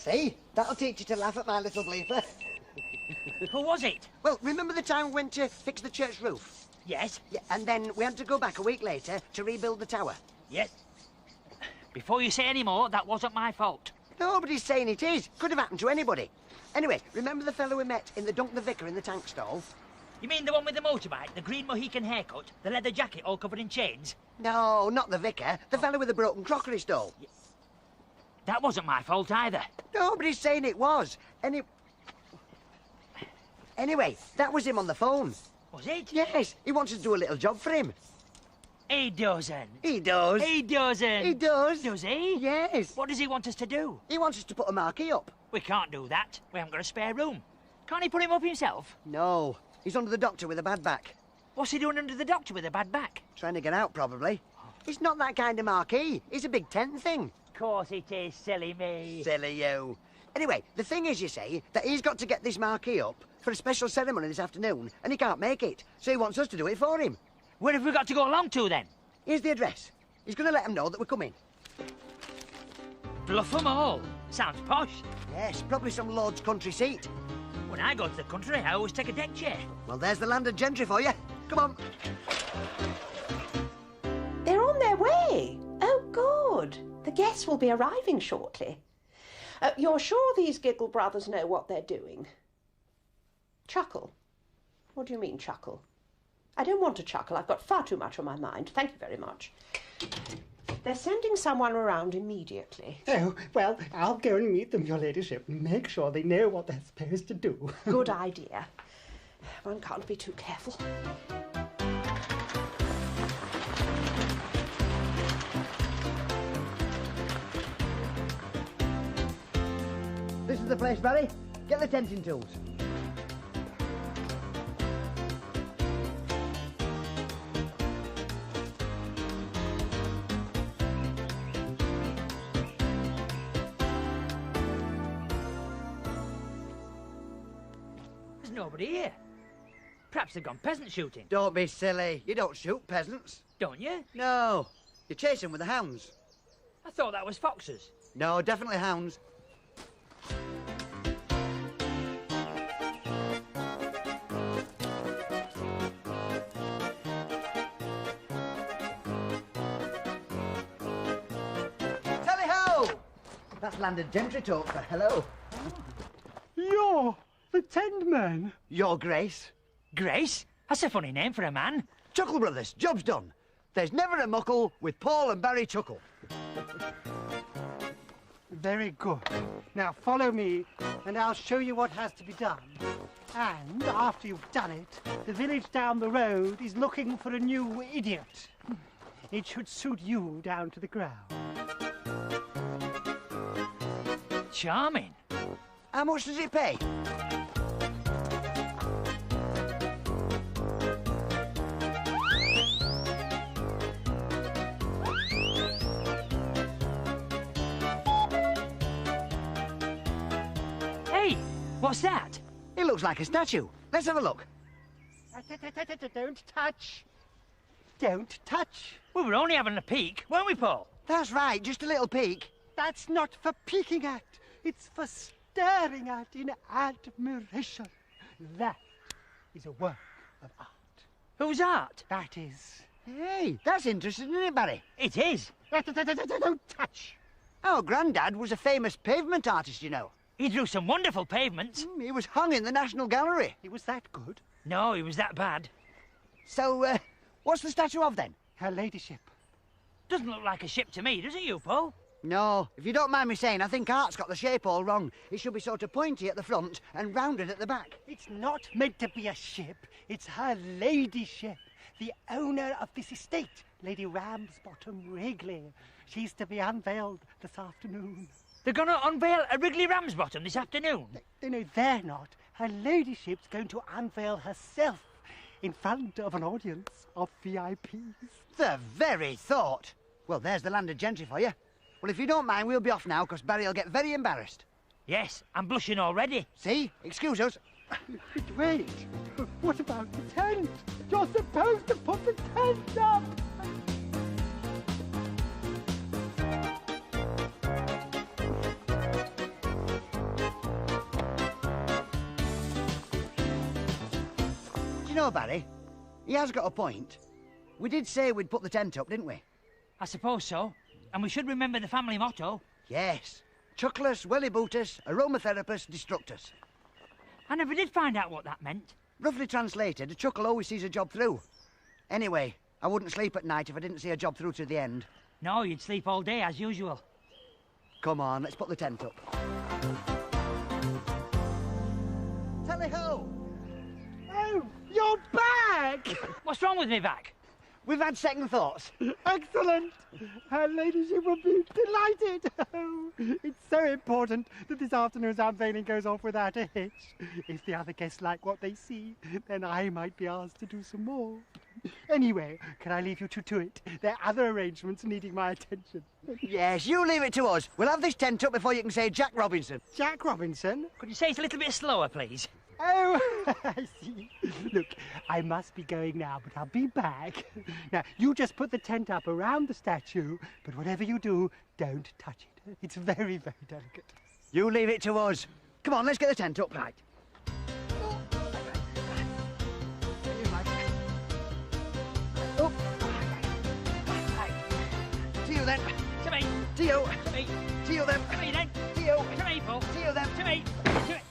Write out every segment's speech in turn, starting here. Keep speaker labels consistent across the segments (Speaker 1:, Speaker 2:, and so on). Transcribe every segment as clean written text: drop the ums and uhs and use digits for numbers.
Speaker 1: See? That'll teach you to laugh at my little bleeper.
Speaker 2: Who was it?
Speaker 1: Well, remember the time we went to fix the church roof?
Speaker 2: Yes.
Speaker 1: Yeah, and then we had to go back a week later to rebuild the tower.
Speaker 2: Yes. Before you say any more, that wasn't my fault.
Speaker 1: Nobody's saying it is. Could have happened to anybody. Anyway, remember the fellow we met in the Dunk the Vicar in the tank stall?
Speaker 2: You mean the one with the motorbike, the green Mohican haircut, the leather jacket all covered in chains?
Speaker 1: No, not the vicar. The fellow with the broken crockery stall.
Speaker 2: That wasn't my fault either.
Speaker 1: Nobody's saying it was. Anyway, that was him on the phone.
Speaker 2: Was it?
Speaker 1: Yes, he wants us to do a little job for him.
Speaker 2: He doesn't.
Speaker 1: He does.
Speaker 2: He doesn't.
Speaker 1: He does.
Speaker 2: Does he?
Speaker 1: Yes.
Speaker 2: What does he want us to do?
Speaker 1: He wants us to put a marquee up.
Speaker 2: We can't do that. We haven't got a spare room. Can't he put him up himself?
Speaker 1: No, he's under the doctor with a bad back.
Speaker 2: What's he doing under the doctor with a bad back?
Speaker 1: Trying to get out, probably. It's not that kind of marquee. It's a big tent thing.
Speaker 2: Of course it is, silly me.
Speaker 1: Silly you. Anyway, the thing is, you see, that he's got to get this marquee up for a special ceremony this afternoon, and he can't make it, so he wants us to do it for him.
Speaker 2: Where have we got to go along to, then?
Speaker 1: Here's the address. He's going to let them know that we're coming.
Speaker 2: Bluff 'em all. Sounds posh.
Speaker 1: Yes, probably some lord's country seat.
Speaker 2: When I go to the country, I always take a deck chair.
Speaker 1: Well, there's the landed gentry for you. Come on.
Speaker 3: They're on their way. Oh, good. The guests will be arriving shortly. You're sure these Giggle brothers know what they're doing? Chuckle? What do you mean, chuckle? I don't want to chuckle. I've got far too much on my mind. Thank you very much. They're sending someone around immediately.
Speaker 4: Oh, well, I'll go and meet them, your ladyship, and make sure they know what they're supposed to do.
Speaker 3: Good idea. One can't be too careful.
Speaker 1: This is the place, Barry. Get the tenting tools.
Speaker 2: There's nobody here. Perhaps they've gone peasant shooting.
Speaker 1: Don't be silly. You don't shoot peasants.
Speaker 2: Don't you?
Speaker 1: No. You chase them with the hounds.
Speaker 2: I thought that was foxes.
Speaker 1: No, definitely hounds. Tally-ho! That's landed gentry talk for hello.
Speaker 4: You're the tent man.
Speaker 1: Your Grace.
Speaker 2: Grace? That's a funny name for a man.
Speaker 1: Chuckle Brothers, job's done. There's never a muckle with Paul and Barry Chuckle.
Speaker 4: Very good. Now follow me, and I'll show you what has to be done. And after you've done it, the village down the road is looking for a new idiot. It should suit you down to the ground.
Speaker 2: Charming.
Speaker 1: How much does it pay?
Speaker 2: Hey, what's that?
Speaker 1: It looks like a statue. Let's have a look.
Speaker 4: Don't touch. Don't touch.
Speaker 2: We were only having a peek, weren't we, Paul?
Speaker 1: That's right, just a little peek.
Speaker 4: That's not for peeking at. It's for staring at in admiration. That is a work of art.
Speaker 2: Whose art?
Speaker 4: That is.
Speaker 1: Hey, that's interesting, isn't it, Barry?
Speaker 2: It is.
Speaker 4: Don't touch.
Speaker 1: Our granddad was a famous pavement artist, you know.
Speaker 2: He drew some wonderful pavements.
Speaker 1: He was hung in the National Gallery.
Speaker 4: It was that good.
Speaker 2: No, he was that bad.
Speaker 1: So, what's the statue of, then?
Speaker 4: Her ladyship.
Speaker 2: Doesn't look like a ship to me, does it, you, Paul?
Speaker 1: No, if you don't mind me saying, I think art's got the shape all wrong. It should be sort of pointy at the front and rounded at the back.
Speaker 4: It's not meant to be a ship. It's her ladyship, the owner of this estate, Lady Ramsbottom Wrigley. She's to be unveiled this afternoon.
Speaker 2: They're going to unveil a Wrigley Ramsbottom this afternoon?
Speaker 4: No, they're not. Her ladyship's going to unveil herself in front of an audience of VIPs.
Speaker 1: The very thought. Well, there's the landed gentry for you. Well, if you don't mind, we'll be off now, because Barry will get very embarrassed.
Speaker 2: Yes, I'm blushing already.
Speaker 1: See? Excuse us.
Speaker 4: Wait, what about the tent? You're supposed to put the tent up!
Speaker 1: you know, Barry, he has got a point. We did say we'd put the tent up, didn't we?
Speaker 2: I suppose so. And we should remember the family motto.
Speaker 1: Yes. Chucklus, Wellibootus, Aromatherapus, Destructus.
Speaker 2: I never did find out what that meant.
Speaker 1: Roughly translated, a chuckle always sees a job through. Anyway, I wouldn't sleep at night if I didn't see a job through to the end.
Speaker 2: No, you'd sleep all day as usual.
Speaker 1: Come on, let's put the tent up. Tally-ho!
Speaker 4: Oh, you're back!
Speaker 2: What's wrong with me back?
Speaker 1: We've had second thoughts.
Speaker 4: Excellent! Her ladyship will be delighted. Oh, it's so important that this afternoon's unveiling goes off without a hitch. If the other guests like what they see, then I might be asked to do some more. Anyway, can I leave you to it? There are other arrangements needing my attention.
Speaker 1: Yes, you leave it to us. We'll have this tent up before you can say Jack Robinson.
Speaker 4: Jack Robinson?
Speaker 2: Could you say it a little bit slower, please?
Speaker 4: Oh, I see. Look, I must be going now, but I'll be back. Now, you just put the tent up around the statue, but whatever you do, don't touch it. It's very, very delicate.
Speaker 1: You leave it to us. Come on, let's get the tent up. Right. Up. To you then.
Speaker 2: To me.
Speaker 1: To you.
Speaker 2: To me.
Speaker 1: To you then.
Speaker 2: To me then.
Speaker 1: To you.
Speaker 2: To me, Paul.
Speaker 1: To you then.
Speaker 2: To me. To me.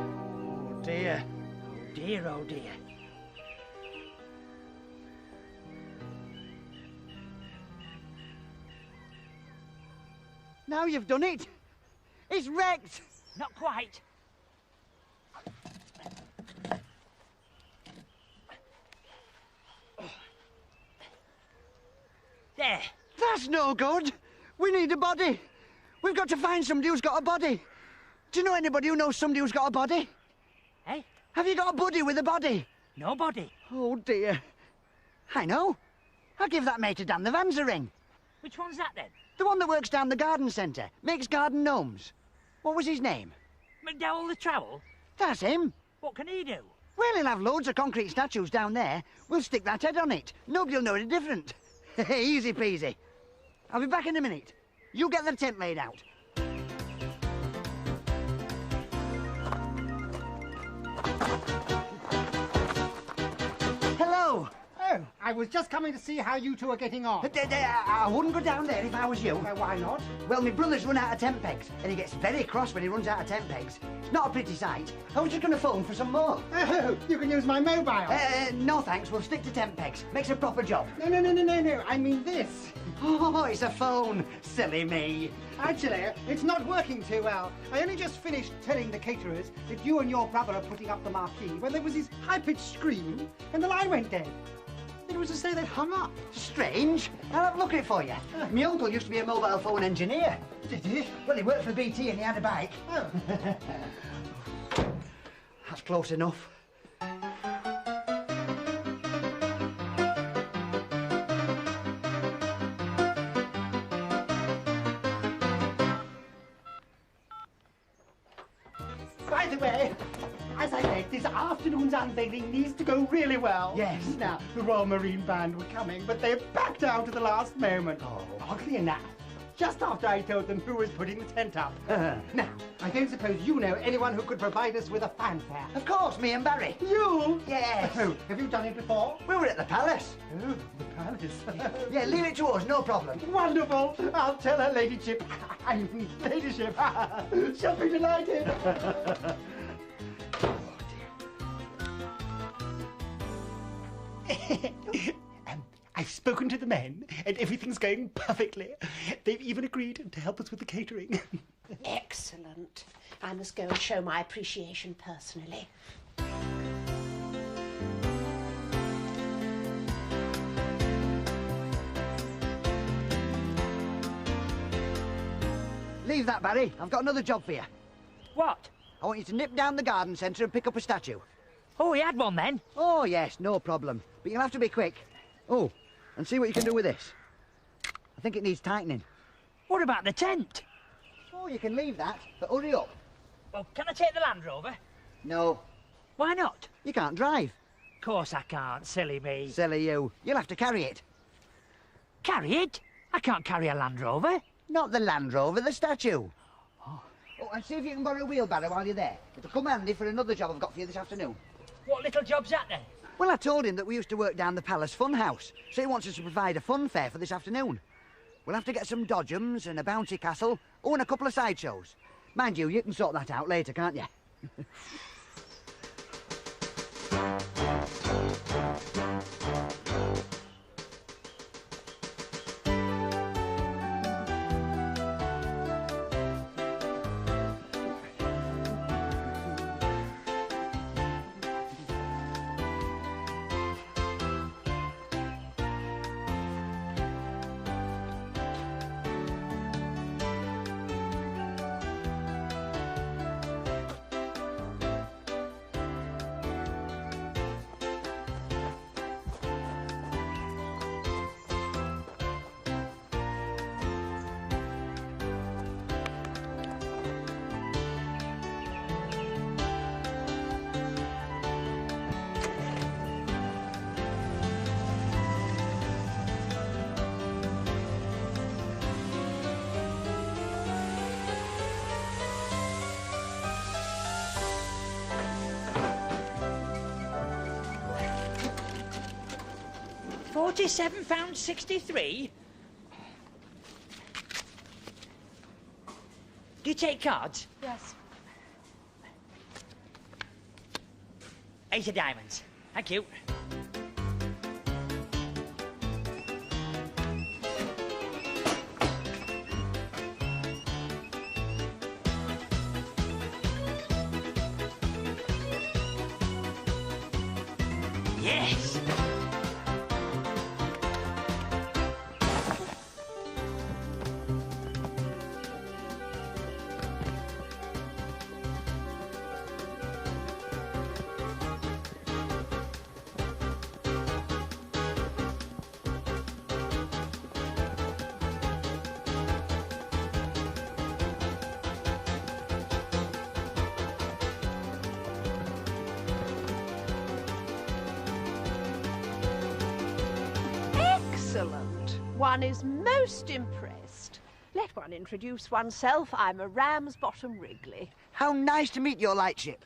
Speaker 1: Oh dear.
Speaker 2: Oh dear, oh dear.
Speaker 1: Now you've done it. It's wrecked.
Speaker 2: Not quite. There.
Speaker 1: That's no good. We need a body. We've got to find somebody who's got a body. Do you know anybody who knows somebody who's got a body?
Speaker 2: Eh?
Speaker 1: Have you got a buddy with a body?
Speaker 2: Nobody.
Speaker 1: Oh dear. I know. I'll give that mate of Dan the Vans a ring.
Speaker 2: Which one's that then?
Speaker 1: The one that works down the garden centre, makes garden gnomes. What was his name?
Speaker 2: McDowell the Trowel?
Speaker 1: That's him.
Speaker 2: What can he do?
Speaker 1: Well, he'll have loads of concrete statues down there. We'll stick that head on it. Nobody'll know any different. Easy peasy. I'll be back in a minute. You get the tent laid out. Hello.
Speaker 4: Oh, I was just coming to see how you two are getting on.
Speaker 1: I wouldn't go down there if I was you.
Speaker 4: Why not?
Speaker 1: Well, my brother's run out of tent pegs, and he gets very cross when he runs out of tent pegs. It's not a pretty sight. I was just going to phone for some more.
Speaker 4: Oh, you can use my mobile.
Speaker 1: No thanks, we'll stick to tent pegs. Makes a proper job.
Speaker 4: No, I mean this.
Speaker 1: Oh, it's a phone. Silly me.
Speaker 4: Actually, it's not working too well. I only just finished telling the caterers that you and your brother are putting up the marquee when there was this high-pitched scream and the line went dead. It was as though they'd hung up.
Speaker 1: Strange. I'll have a look at it for you. My uncle used to be a mobile phone engineer.
Speaker 4: Did he?
Speaker 1: Well, he worked for BT and he had a bike.
Speaker 4: Oh.
Speaker 1: That's close enough.
Speaker 4: By the way, as I said, this afternoon's unveiling needs to go really well.
Speaker 1: Yes.
Speaker 4: Now, the Royal Marine Band were coming, but they backed out at the last moment.
Speaker 1: Oh.
Speaker 4: Oddly enough, just after I told them who was putting the tent up. Now, I don't suppose you know anyone who could provide us with a fanfare.
Speaker 1: Of course, me and Barry.
Speaker 4: You?
Speaker 1: Yes.
Speaker 4: Oh, have you done it before?
Speaker 1: We were at the palace.
Speaker 4: Oh, the palace.
Speaker 1: Yeah, leave it to us, no problem.
Speaker 4: Wonderful. I'll tell her ladyship. I mean, ladyship. She'll be delighted. I've spoken to the men, and everything's going perfectly. They've even agreed to help us with the catering.
Speaker 3: Excellent. I must go and show my appreciation personally.
Speaker 1: Leave that, Barry. I've got another job for you.
Speaker 2: What?
Speaker 1: I want you to nip down the garden centre and pick up a statue.
Speaker 2: Oh, he had one then.
Speaker 1: Oh, yes, no problem. But you'll have to be quick. Oh, and see what you can do with this. I think it needs tightening.
Speaker 2: What about the tent?
Speaker 1: Oh, you can leave that, but hurry up.
Speaker 2: Well, can I take the Land Rover?
Speaker 1: No,
Speaker 2: Why not?
Speaker 1: you can't drive.
Speaker 2: Of course I can't, silly me.
Speaker 1: Silly you. You'll have to carry it.
Speaker 2: Carry it? I can't carry a Land Rover.
Speaker 1: Not the Land Rover, the statue. Oh, and see if you can borrow a wheelbarrow while you're there. It'll come handy for another job I've got for you this afternoon.
Speaker 2: What little job's that then?
Speaker 1: Well, I told him that we used to work down the Palace Fun House, so he wants us to provide a fun fair for this afternoon. We'll have to get some dodgems and a bouncy castle, and a couple of sideshows. Mind you, you can sort that out later, can't you?
Speaker 2: £47.63? Do you take cards?
Speaker 3: Yes.
Speaker 2: 8 of diamonds. Thank you. Yes!
Speaker 3: Excellent. One is most impressed. Let one introduce oneself. I'm a Ramsbottom Wrigley.
Speaker 1: How nice to meet your lightship.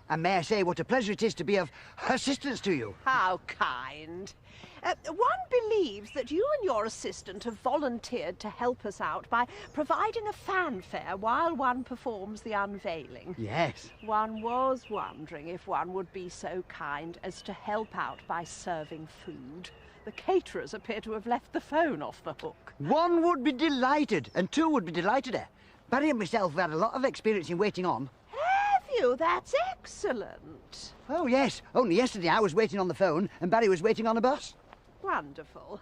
Speaker 1: And may I say what a pleasure it is to be of assistance to you.
Speaker 3: How kind. One believes that you and your assistant have volunteered to help us out by providing a fanfare while one performs the unveiling.
Speaker 1: Yes.
Speaker 3: One was wondering if one would be so kind as to help out by serving food. The caterers appear to have left the phone off the hook.
Speaker 1: One would be delighted, and two would be delighteder. Barry and myself have had a lot of experience in waiting on.
Speaker 3: Have you? That's excellent.
Speaker 1: Oh, yes. Only yesterday I was waiting on the phone, and Barry was waiting on a bus.
Speaker 3: Wonderful.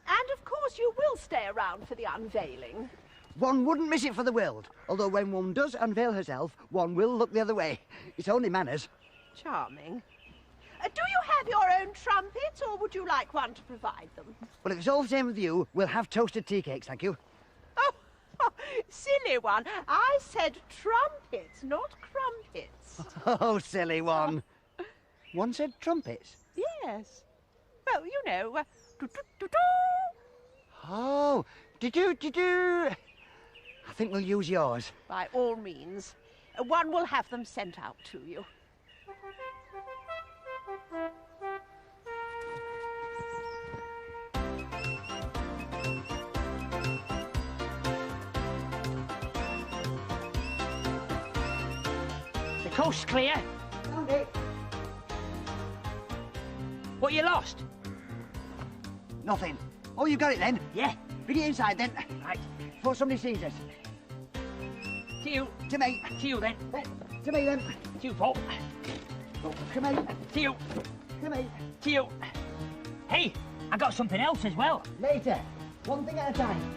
Speaker 3: And of course you will stay around for the unveiling.
Speaker 1: One wouldn't miss it for the world, although when one does unveil herself, one will look the other way. It's only manners.
Speaker 3: Charming. Do you have your own trumpets, or would you like one to provide them?
Speaker 1: Well, if it's all the same with you, we'll have toasted tea cakes, thank you.
Speaker 3: Oh, silly one. I said trumpets, not crumpets.
Speaker 1: Oh, silly one. One said trumpets.
Speaker 3: Yes. Well, you know, do-do-do-do.
Speaker 1: Oh, do-do-do-do. I think we'll use yours.
Speaker 3: By all means. One will have them sent out to you.
Speaker 2: The coast's clear.
Speaker 1: Found it.
Speaker 2: What you lost?
Speaker 1: Nothing. Oh, you got it then?
Speaker 2: Yeah.
Speaker 1: Bring it inside then,
Speaker 2: Right.
Speaker 1: before somebody sees us.
Speaker 2: To you.
Speaker 1: To me.
Speaker 2: To you then.
Speaker 1: To me then.
Speaker 2: To you, Paul.
Speaker 1: Oh, to me.
Speaker 2: To you.
Speaker 1: To me.
Speaker 2: To you. Hey, I got something else as well.
Speaker 1: Later. One thing at a time.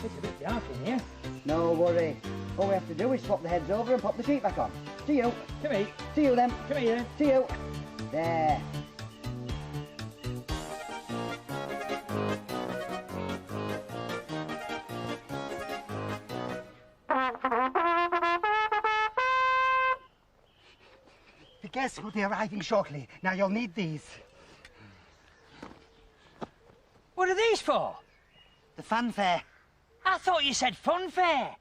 Speaker 2: It's a bit dark in here.
Speaker 1: No worry. All we have to do is swap the heads over and pop the sheet back on. To you.
Speaker 2: To me.
Speaker 1: To you then.
Speaker 2: To me then.
Speaker 1: To you. There.
Speaker 4: guests will be arriving shortly. Now you'll need these.
Speaker 2: What are these for?
Speaker 1: The fanfare.
Speaker 2: I thought you said funfair.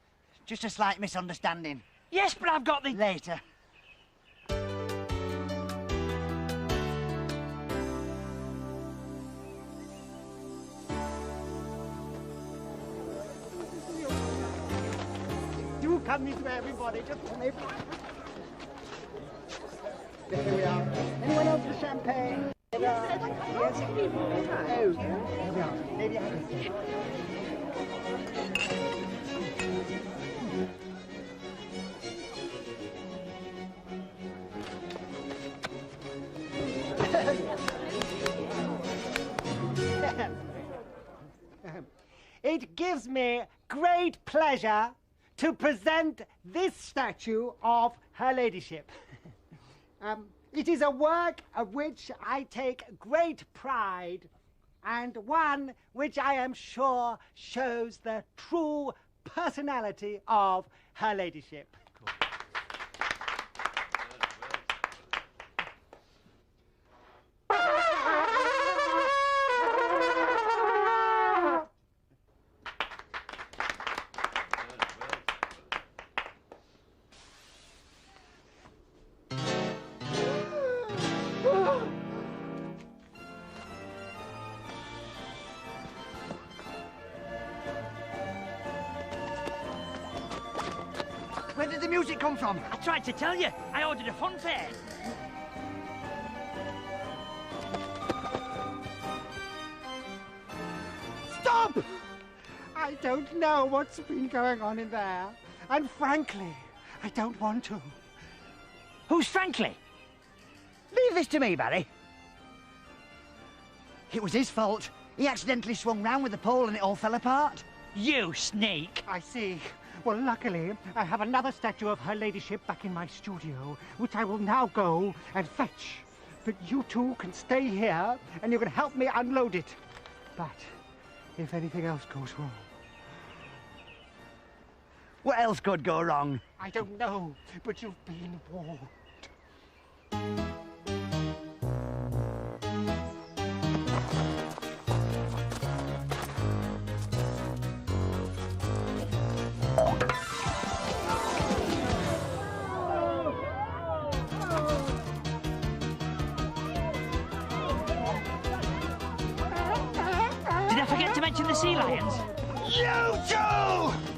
Speaker 1: Just a slight misunderstanding.
Speaker 2: Yes, but I've got the...
Speaker 1: Later.
Speaker 4: Do come this way, everybody. Just come in. There we are. Anyone else with champagne? Yes. Oh, here we are. Maybe I can see. It gives me great pleasure to present this statue of Her Ladyship. It is a work of which I take great pride, and one which I am sure shows the true personality of Her Ladyship.
Speaker 1: Where did the music come from?
Speaker 2: I tried to tell you. I ordered a funfair.
Speaker 4: Stop! I don't know what's been going on in there. And frankly, I don't want to.
Speaker 2: Who's frankly?
Speaker 1: Leave this to me, Barry. It was his fault. He accidentally swung round with the pole and it all fell apart.
Speaker 2: You sneak.
Speaker 4: I see. Well, luckily, I have another statue of Her Ladyship back in my studio, which I will now go and fetch. But you two can stay here, and you can help me unload it. But if anything else goes wrong...
Speaker 1: What else could go wrong?
Speaker 4: I don't know, but you've been warned.
Speaker 2: Did I forget to mention the sea lions?
Speaker 1: You two!